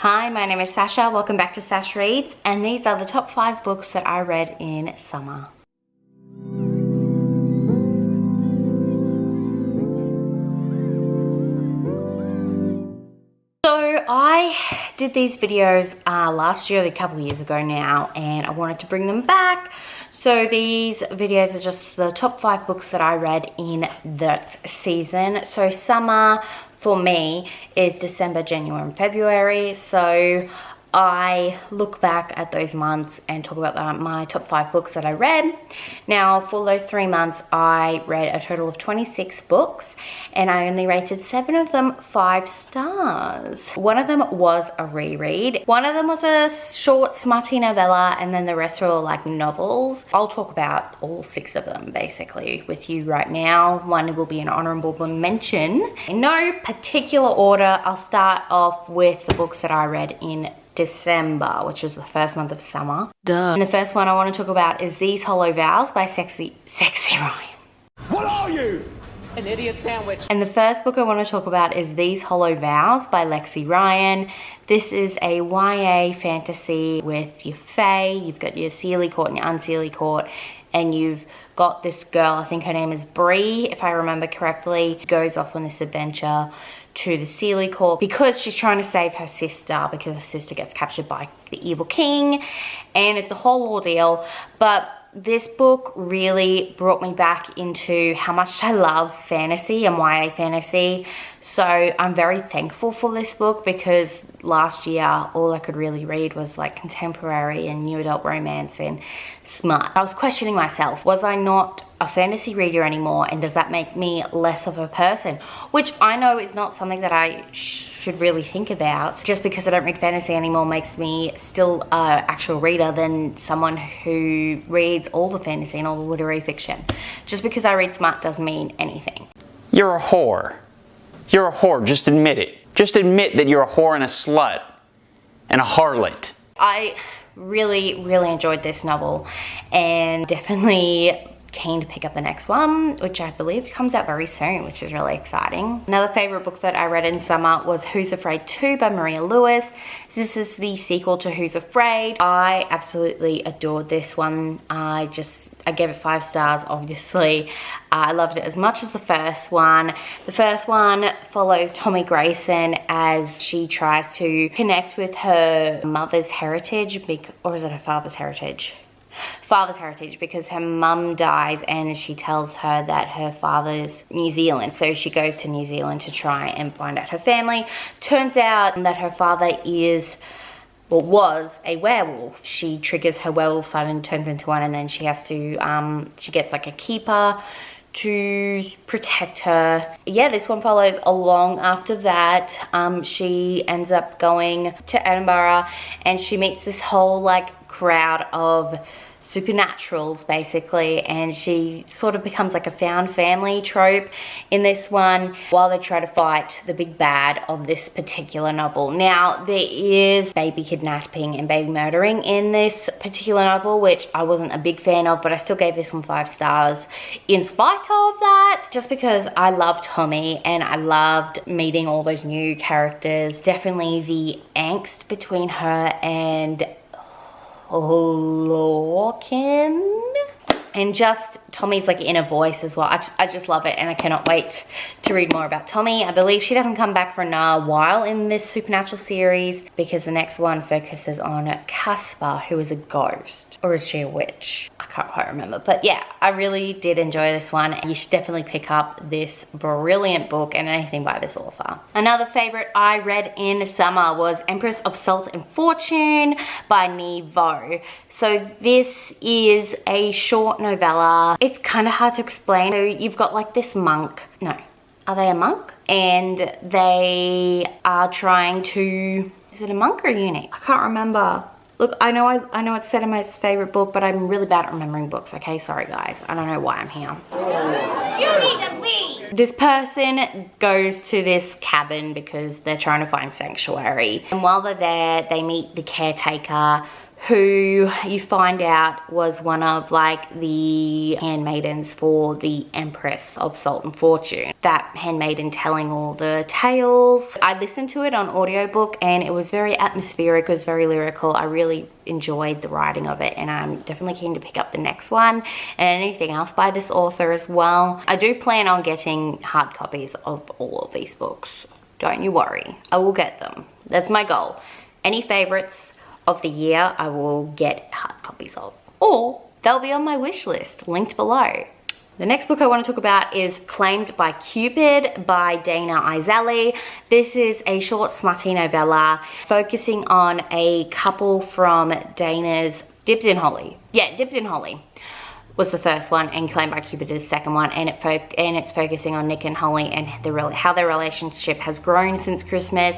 Hi, my name is Sasha. Welcome back to Sash Reads, and these are the top 5 books that I read in summer. So I did these videos last year, a couple of years ago now, and I wanted to bring them back. So these videos are just the top 5 books that I read in that season. So summer for me is December, January and February. So I look back at those months and talk about my top 5 books that I read. Now for those 3 months I read a total of 26 books and I only rated 7 of them 5 stars. One of them was a reread. One of them was a short smutty novella, and then the rest were all like novels. I'll talk about all 6 of them basically with you right now. One will be an honorable mention. In no particular order, I'll start off with the books that I read in December, which was the first month of summer. Duh. And the first one I want to talk about is These Hollow Vows by Sexy Ryan. What are you? An idiot sandwich. And the first book I want to talk about is These Hollow Vows by Lexi Ryan. This is a YA fantasy with your fae, you've got your Seelie Court and your Unseelie Court, and you've got this girl, I think her name is Bree, if I remember correctly, goes off on this adventure to the Seelie Court because she's trying to save her sister, because her sister gets captured by the evil king, and it's a whole ordeal. But this book really brought me back into how much I love fantasy and YA fantasy. So I'm very thankful for this book, because last year all I could really read was like contemporary and new adult romance and smut. I was questioning myself, was I not a fantasy reader anymore, and does that make me less of a person? Which I know is not something that I should really think about. Just because I don't read fantasy anymore makes me still an actual reader than someone who reads all the fantasy and all the literary fiction. Just because I read smut doesn't mean anything. You're a whore. You're a whore, just admit it. Just admit that you're a whore and a slut and a harlot. I really enjoyed this novel, and definitely keen to pick up the next one, which I believe comes out very soon, which is really exciting. Another favorite book that I read in summer was Who's Afraid 2 by Maria Lewis. This is the sequel to Who's Afraid. I absolutely adored this one. I gave it 5 stars, obviously. I loved it as much as the first one. The first one follows Tommy Grayson as she tries to connect with her mother's heritage, or is it her father's heritage? Father's heritage, because her mum dies and she tells her that her father's New Zealand. So she goes to New Zealand to try and find out her family. Turns out that her father was a werewolf. She triggers her werewolf side and turns into one, and then she has to, she gets like a keeper to protect her. Yeah, this one follows along after that. She ends up going to Edinburgh and she meets this whole like crowd of supernaturals basically, and she sort of becomes like a found family trope in this one while they try to fight the big bad of this particular novel. Now there is baby kidnapping and baby murdering in this particular novel, which I wasn't a big fan of, but I still gave this one 5 stars in spite of that, just because I loved Tommy and I loved meeting all those new characters. Definitely the angst between her and Lorcan, and just Tommy's like inner voice as well. I just love it, and I cannot wait to read more about Tommy. I believe she doesn't come back for a while in this supernatural series, because the next one focuses on Casper, who is a ghost, or is she a witch? I can't quite remember, but yeah, I really did enjoy this one. You should definitely pick up this brilliant book and anything by this author. Another favorite I read in summer was Empress of Salt and Fortune by Vows. So this is a short novella. It's kind of hard to explain. So you've got like this monk. No, are they a monk? And they are trying to, is it a monk or a eunuch? I can't remember. Look, I know it's said in my favorite book, but I'm really bad at remembering books, okay? Sorry guys, I don't know why I'm here. You need to leave! This person goes to this cabin because they're trying to find sanctuary. And while they're there, they meet the caretaker, who you find out was one of like the handmaidens for the Empress of Salt and Fortune. That handmaiden telling all the tales. I listened to it on audiobook and it was very atmospheric, it was very lyrical. I really enjoyed the writing of it and I'm definitely keen to pick up the next one and anything else by this author as well. I do plan on getting hard copies of all of these books. Don't you worry, I will get them. That's my goal. Any favorites of the year I will get hard copies of, or they'll be on my wish list linked below. The next book I want to talk about is Claimed by Cupid by Dana Izeli. This is a short smutty novella focusing on a couple from Dana's Dipped in Holly. Yeah, Dipped in Holly was the first one and Claimed by Cupid is the second one, and it's focusing on Nick and Holly and how their relationship has grown since Christmas.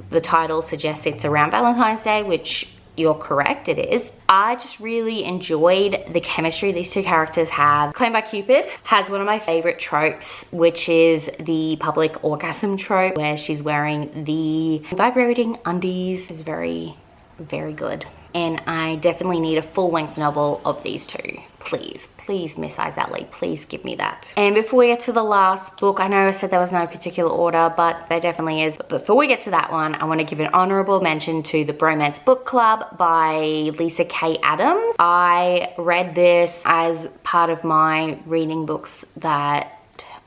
The title suggests it's around Valentine's Day, which you're correct, it is. I just really enjoyed the chemistry these two characters have. Claimed by Cupid has one of my favorite tropes, which is the public orgasm trope where she's wearing the vibrating undies. It's very, very good. And I definitely need a full-length novel of these two. Please, please, Miss Izeli, please give me that. And before we get to the last book, I know I said there was no particular order, but there definitely is. But before we get to that one, I want to give an honorable mention to the Bromance Book Club by Lisa K. Adams. I read this as part of my reading books that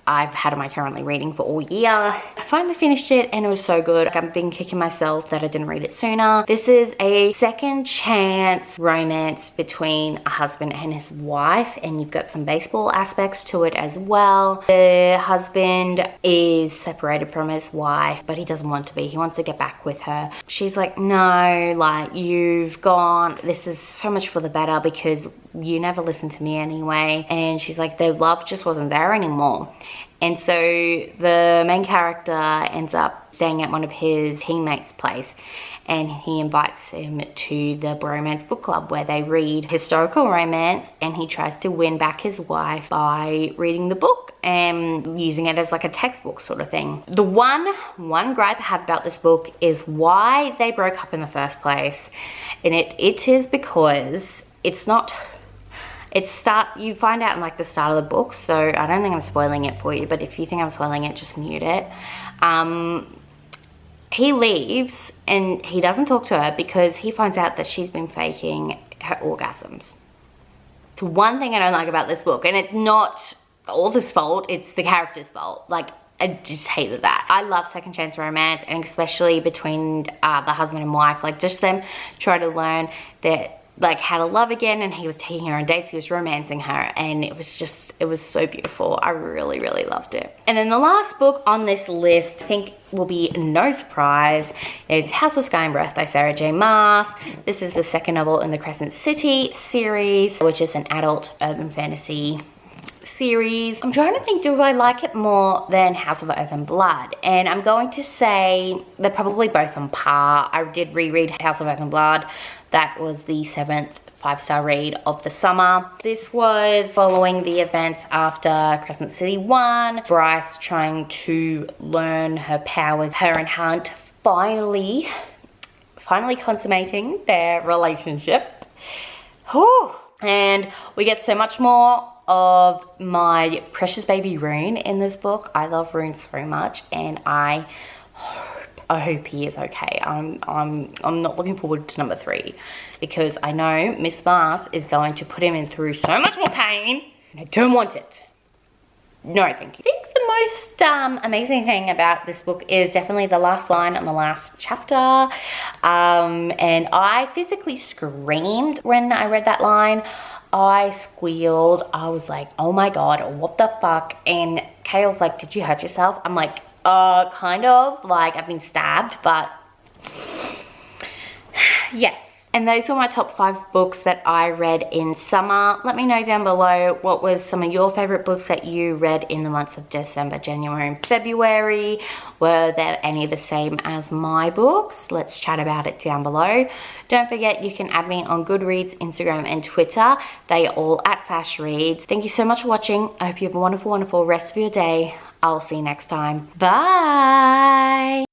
I've had my currently reading for all year. I finally finished it and it was so good. I've been kicking myself that I didn't read it sooner. This is a second chance romance between a husband and his wife, and you've got some baseball aspects to it as well. The husband is separated from his wife, but he doesn't want to be. He wants to get back with her. She's like, no, like, you've gone. This is so much for the better because you never listened to me anyway. And she's like, their love just wasn't there anymore. And so the main character ends up staying at one of his teammates' place and he invites him to the Bromance Book Club where they read historical romance, and he tries to win back his wife by reading the book and using it as like a textbook sort of thing. The one gripe I have about this book is why they broke up in the first place. And it is because it's not... you find out in like the start of the book, so I don't think I'm spoiling it for you, but if you think I'm spoiling it, just mute it. He leaves and he doesn't talk to her because he finds out that she's been faking her orgasms. It's one thing I don't like about this book, and it's not all this fault, it's the character's fault. Like, I just hated that. I love second chance romance, and especially between the husband and wife, like just them try to learn that, like, how to love again. And he was taking her on dates, he was romancing her, and it was so beautiful. I really, really loved it. And then the last book on this list, I think will be no surprise, is House of Sky and Breath by Sarah J. Maas. This is the second novel in the Crescent City series, which is an adult urban fantasy series. I'm trying to think, do I like it more than House of Earth and Blood? And I'm going to say they're probably both on par. I did reread House of Earth and Blood. That was the 7th 5-star read of the summer. This was following the events after Crescent City 1. Bryce trying to learn her powers, her and Hunt finally consummating their relationship. Whew. And we get so much more of my precious baby Rune in this book. I love Rune so much, and I hope he is okay. I'm not looking forward to number 3 because I know Miss Maas is going to put him in through so much more pain, and I don't want it. No, thank you. I think the most amazing thing about this book is definitely the last line on the last chapter. And I physically screamed when I read that line. I squealed. I was like, oh my God, what the fuck? And Kale's like, did you hurt yourself? I'm like, kind of. Like, I've been stabbed, but yes. And those were my top 5 books that I read in summer. Let me know down below what was some of your favorite books that you read in the months of December, January, and February. Were there any the same as my books? Let's chat about it down below. Don't forget, you can add me on Goodreads, Instagram, and Twitter. They are all at Sash Reads. Thank you so much for watching. I hope you have a wonderful, wonderful rest of your day. I'll see you next time. Bye.